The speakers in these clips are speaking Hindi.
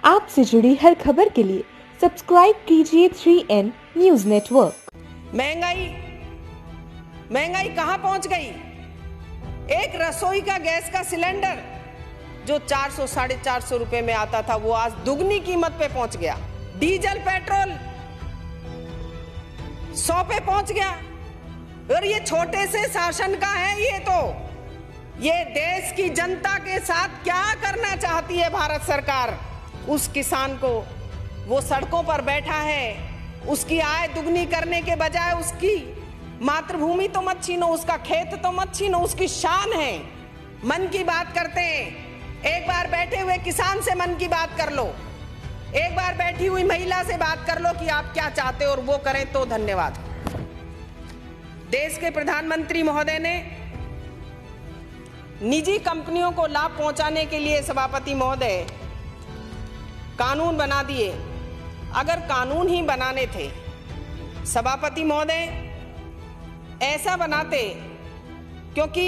आपसे जुड़ी हर खबर के लिए सब्सक्राइब कीजिए 3N न्यूज नेटवर्क। महंगाई कहां पहुंच गई? एक रसोई का गैस का सिलेंडर जो 400 साढ़े 400 रुपए में आता था वो आज दुगनी कीमत पे पहुंच गया। डीजल पेट्रोल 100 पे पहुंच गया। और ये छोटे से शासन का है। ये देश की जनता के साथ क्या करना चाहती है भारत सरकार? उस किसान को वो सड़कों पर बैठा है, उसकी आय दुगनी करने के बजाय उसकी मातृभूमि तो मत छीनो, उसका खेत तो मत छीनो, उसकी शान है। मन की बात करते हैं, एक बार बैठे हुए किसान से मन की बात कर लो, एक बार बैठी हुई महिला से बात कर लो कि आप क्या चाहते हो और वो करें तो धन्यवाद। देश के प्रधानमंत्री महोदय ने निजी कंपनियों को लाभ पहुंचाने के लिए सभापति महोदय कानून बना दिए। अगर कानून ही बनाने थे सभापति महोदय ऐसा बनाते, क्योंकि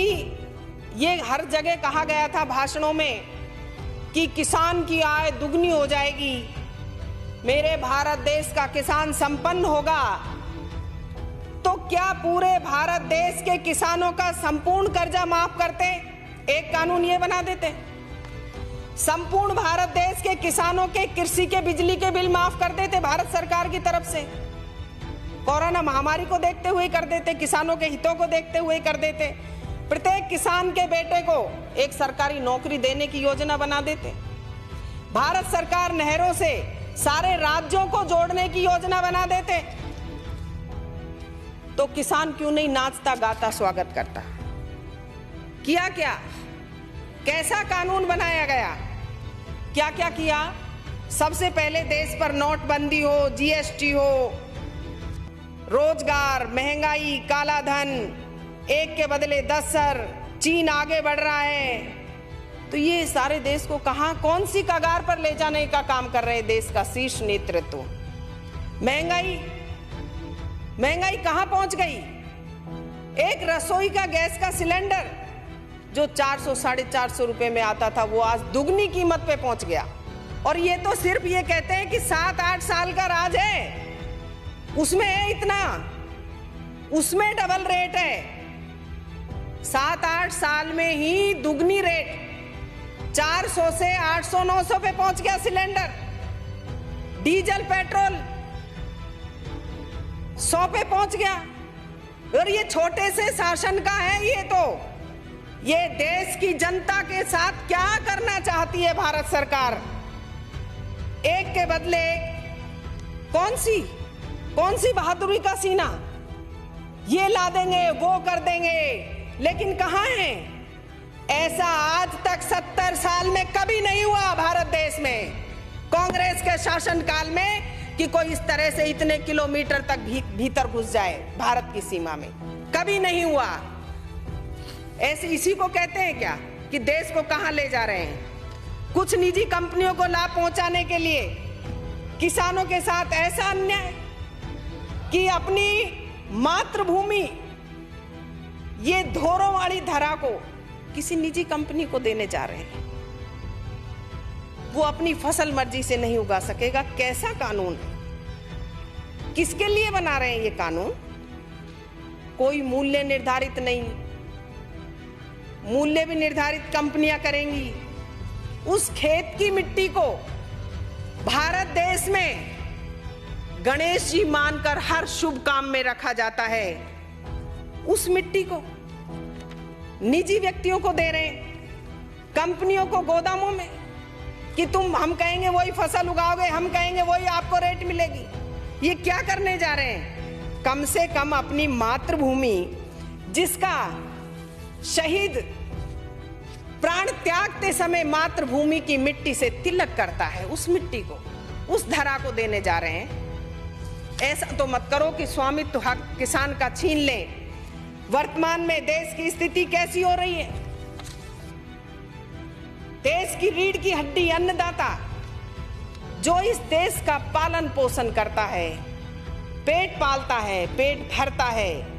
ये हर जगह कहा गया था भाषणों में कि किसान की आय दुगनी हो जाएगी, मेरे भारत देश का किसान संपन्न होगा। तो क्या पूरे भारत देश के किसानों का संपूर्ण कर्जा माफ करते? एक कानून ये बना देते, संपूर्ण भारत देश के किसानों के कृषि के बिजली के बिल माफ कर देते भारत सरकार की तरफ से। कोरोना महामारी को देखते हुए कर देते, किसानों के हितों को देखते हुए कर देते। प्रत्येक किसान के बेटे को एक सरकारी नौकरी देने की योजना बना देते। भारत सरकार नहरों से सारे राज्यों को जोड़ने की योजना बना देते। तो किसान क्यों नहीं नाचता गाता स्वागत करता? किया क्या? कैसा कानून बनाया गया? क्या क्या किया? सबसे पहले देश पर नोटबंदी हो, जीएसटी हो, रोजगार, महंगाई, काला धन, एक के बदले 10 सर, चीन आगे बढ़ रहा है। तो ये सारे देश को कहां कौन सी कगार पर ले जाने का काम कर रहे हैं देश का शीर्ष नेतृत्व। महंगाई कहां पहुंच गई? एक रसोई का गैस का सिलेंडर जो 400 साढ़े 400 रुपए में आता था वो आज दुगनी कीमत पे पहुंच गया। और ये तो सिर्फ ये कहते हैं कि 7-8 साल का राज है, उसमें है इतना, उसमें डबल रेट है। 7-8 साल में ही दुगनी रेट, 400 से 800-900 पे पहुंच गया सिलेंडर। डीजल पेट्रोल 100 पे पहुंच गया। और ये छोटे से शासन का है। ये देश की जनता के साथ क्या करना चाहती है भारत सरकार? एक के बदले कौन सी बहादुरी का सीना? ये ला देंगे, वो कर देंगे, लेकिन कहां है? ऐसा आज तक 70 साल में कभी नहीं हुआ भारत देश में, कांग्रेस के शासनकाल में, कि कोई इस तरह से इतने किलोमीटर तक भीतर घुस जाए भारत की सीमा में। कभी नहीं हुआ। ऐसे इसी को कहते हैं क्या कि देश को कहां ले जा रहे हैं? कुछ निजी कंपनियों को लाभ पहुंचाने के लिए किसानों के साथ ऐसा अन्याय कि अपनी मातृभूमि, ये धोरों वाली धरा को किसी निजी कंपनी को देने जा रहे हैं। वो अपनी फसल मर्जी से नहीं उगा सकेगा। कैसा कानून है? किसके लिए बना रहे हैं ये कानून? कोई मूल्य निर्धारित नहीं, मूल्य भी निर्धारित कंपनियां करेंगी। उस खेत की मिट्टी को भारत देश में गणेश जी मानकर हर शुभ काम में रखा जाता है। उस मिट्टी को निजी व्यक्तियों को दे रहे हैं, कंपनियों को गोदामों में, कि हम कहेंगे वही फसल उगाओगे, हम कहेंगे वही आपको रेट मिलेगी। ये क्या करने जा रहे हैं? कम से कम अपनी मातृभूमि, जिसका शहीद प्राण त्यागते समय मातृभूमि की मिट्टी से तिलक करता है, उस मिट्टी को, उस धरा को देने जा रहे हैं। ऐसा तो मत करो कि स्वामित्व हक किसान का छीन ले। वर्तमान में देश की स्थिति कैसी हो रही है? देश की रीढ़ की हड्डी अन्नदाता, जो इस देश का पालन पोषण करता है, पेट पालता है, पेट भरता है,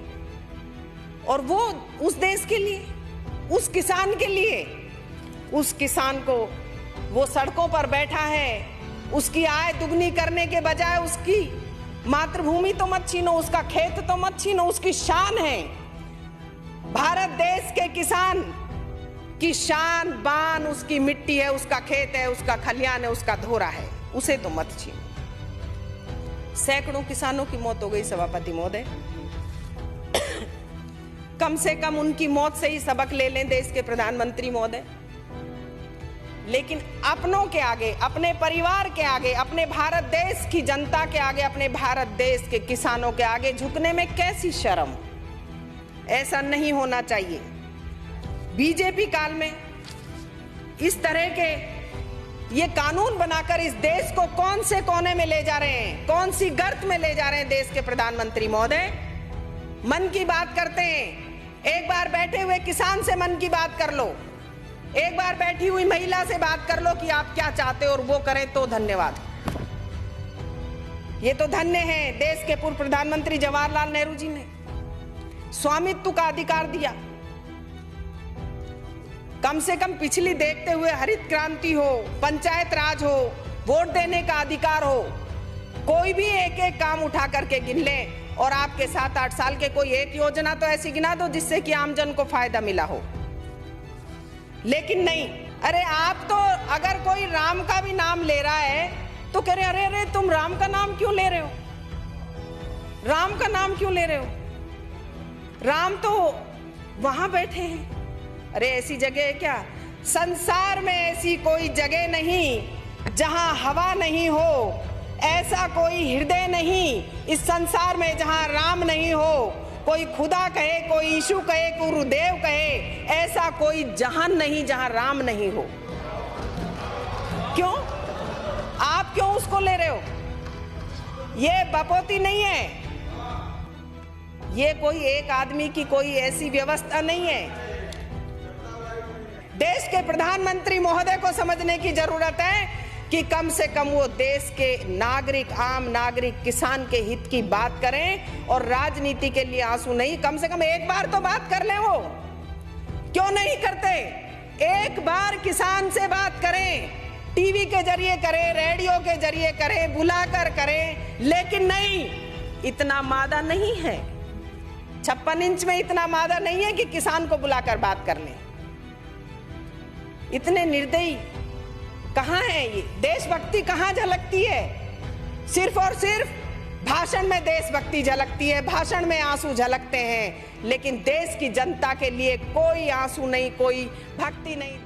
और वो उस देश के लिए, उस किसान के लिए, उस किसान को वो सड़कों पर बैठा है, उसकी आय दुगनी करने के बजाय उसकी मातृभूमि तो मत छीनो, उसका खेत तो मत छीनो, उसकी शान है। भारत देश के किसान की शान बान उसकी मिट्टी है, उसका खेत है, उसका खलियान है, उसका धोरा है, उसे तो मत छीनो। सैकड़ों किसानों की मौत हो गई सभापति महोदय। कम से कम उनकी मौत से ही सबक ले लें देश के प्रधानमंत्री महोदय। लेकिन अपनों के आगे, अपने परिवार के आगे, अपने भारत देश की जनता के आगे, अपने भारत देश के किसानों के आगे झुकने में कैसी शर्म। ऐसा नहीं होना चाहिए। बीजेपी काल में इस तरह के ये कानून बनाकर इस देश को कौन से कोने में ले जा रहे हैं, कौन सी गर्त में ले जा रहे हैं देश के प्रधानमंत्री महोदय। मन की बात करते हैं, एक बार बैठे हुए किसान से मन की बात कर लो, एक बार बैठी हुई महिला से बात कर लो कि आप क्या चाहते हो और वो करें तो धन्यवाद। ये तो धन्य है देश के पूर्व प्रधानमंत्री जवाहरलाल नेहरू जी ने स्वामित्व का अधिकार दिया। कम से कम पिछली देखते हुए हरित क्रांति हो, पंचायत राज हो, वोट देने का अधिकार हो, कोई भी एक एक काम उठा करके गिन ले और आपके 7-8 साल के कोई एक योजना तो ऐसी गिना दो जिससे कि आमजन को फायदा मिला हो। लेकिन नहीं, अरे आप तो अगर कोई राम का भी नाम ले रहा है तो कह रहे अरे अरे तुम राम का नाम क्यों ले रहे हो, राम का नाम क्यों ले रहे हो, राम तो वहां बैठे हैं। अरे ऐसी जगह है क्या? संसार में ऐसी कोई जगह नहीं जहां हवा नहीं हो, ऐसा कोई हृदय नहीं इस संसार में जहां राम नहीं हो। कोई खुदा कहे, कोई यीशु कहे, गुरुदेव कहे, ऐसा कोई जहान नहीं जहां राम नहीं हो। क्यों? आप क्यों उसको ले रहे हो? ये बपोती नहीं है, ये कोई एक आदमी की कोई ऐसी व्यवस्था नहीं है। देश के प्रधानमंत्री महोदय को समझने की जरूरत है कि कम से कम वो देश के नागरिक, आम नागरिक, किसान के हित की बात करें और राजनीति के लिए आंसू नहीं। कम से कम एक बार तो बात कर लें। वो क्यों नहीं करते? एक बार किसान से बात करें, टीवी के जरिए करें, रेडियो के जरिए करें, बुलाकर करें। लेकिन नहीं, इतना मादा नहीं है, 56 इंच में इतना मादा नहीं है कि किसान को बुलाकर बात कर लें। इतने निर्दयी कहां है? ये देशभक्ति कहां झलकती है? सिर्फ और सिर्फ भाषण में देशभक्ति झलकती है, भाषण में आंसू झलकते हैं, लेकिन देश की जनता के लिए कोई आंसू नहीं, कोई भक्ति नहीं।